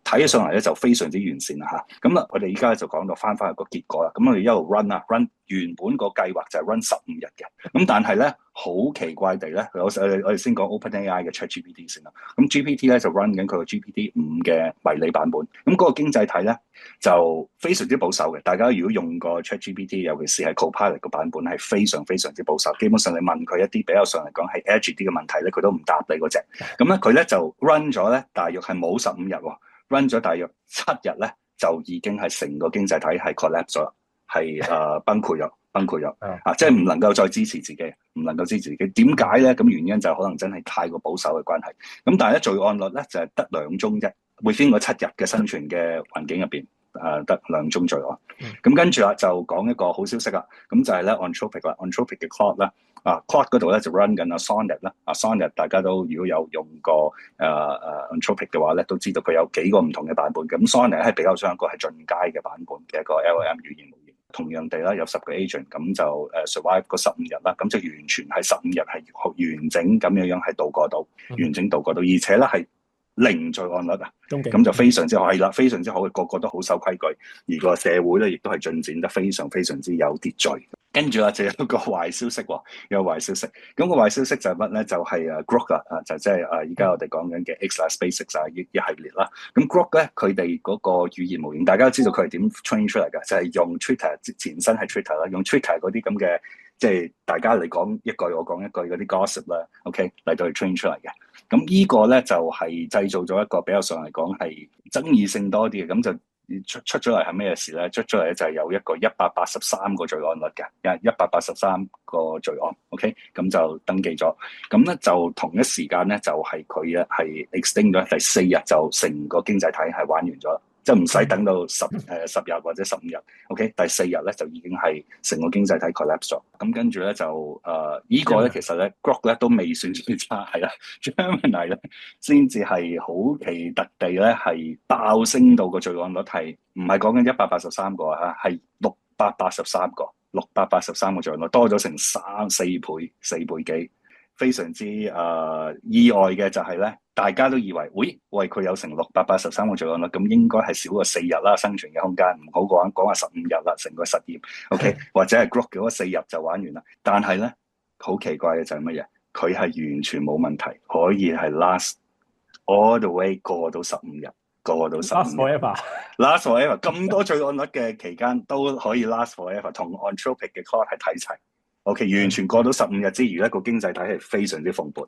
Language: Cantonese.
睇起上嚟咧就非常之完善啦嚇。咁我哋依家就講到翻去個結果啦。咁我哋一路 run 原本個計劃就係 run 15日嘅。咁但係咧好奇怪地咧，我哋先講 OpenAI 嘅 ChatGPT 先啦。咁 GPT 咧就 run 緊佢個 GPT-5嘅迷你版本。咁嗰個經濟體咧就非常之保守嘅。大家如果用過 ChatGPT，尤其是係 Copilot 個版本，係非常非常之保守。基本上你問佢一啲比較上嚟講係 edge 啲嘅問題咧，佢都唔答你嗰隻。咁咧佢咧就 run 咗咧，大約係冇15日喎，run 咗大約7日咧，就已經係成個經濟體係 collapse 咗啦，係崩潰咗啊！即係唔能夠再支持自己，唔能夠支持自己。點解咧？咁原因就可能真係太過保守嘅關係。咁但係咧罪案率咧就係得2宗啫，within 嗰7日嘅生存嘅環境入邊。得2宗罪案，咁跟住啦就講一個好消息啦，咁就係咧 Anthropic 嘅 Claude 啦，Claude 嗰度咧就 run 緊Sonnet 啦，Sonnet 大家都如果有用過Anthropic 嘅話咧，都知道佢有幾個唔同嘅版本，咁 Sonnet 係比較上一個係進階嘅版本嘅一個 LLM 語言模型。同樣地啦，有10個 agent，咁就survive 嗰15日啦，咁就完全係15日係完整咁樣係度過到，完整度過到，而且咧係零罪案率啊，咁就非常之好，係啦，非常之好嘅，個個都好守規矩，而個社會咧亦都係進展得非常非常之有秩序。跟住啦，就有一個壞消息喎，有個壞消息。咁個壞消息就係乜咧？就係Grok 啦，就即係而家我哋講緊嘅 X 啦、SpaceX 一系列啦。咁 Grok 咧，佢哋嗰個語言模型，大家都知道佢係點 train 出嚟㗎，就係用 Twitter 前身係 Twitter 啦，用 Twitter 嗰啲咁嘅，即係大家嚟講一句我講一句嗰啲 gossip 啦，OK 嚟到去 train 出嚟嘅。咁呢個咧就係製造咗一個比較上嚟講係爭議性多啲嘅，咁就出咗嚟係咩事咧？出咗嚟咧就係有一個183個罪案率嘅，183個罪案 ，OK， 咁就登記咗。咁咧就同一時間咧就係佢係 extend 咗第4日就成個經濟體係玩完咗啦。即係唔使等到10日或者15日 ，OK， 第4日咧就已經係成個經濟體 collapse 咗。咁跟住咧就依個咧其實咧 Grok 咧都未算最差，係啦 Gemini 咧先至係好奇特地咧係爆升到個罪案率係唔係講緊183個啊，係683個，683個罪案率多咗成4倍幾。非常之意外嘅就係咧，大家都以為，喂佢有成683個罪案啦，咁應該係少過4日啦，生存嘅空間唔好講話15日啦，成個實驗 ，OK， 或者係 Grok 嗰4日就玩完啦。但係咧，好奇怪嘅就係乜嘢？佢係完全冇問題，可以係 last all the way 過到15日，過到15日 last forever 咁多罪案率嘅期間都可以 last forever， 同 Anthropic 嘅 Claude 係睇齊。OK， 完全過到15日之餘咧，個經濟體係非常之蓬勃。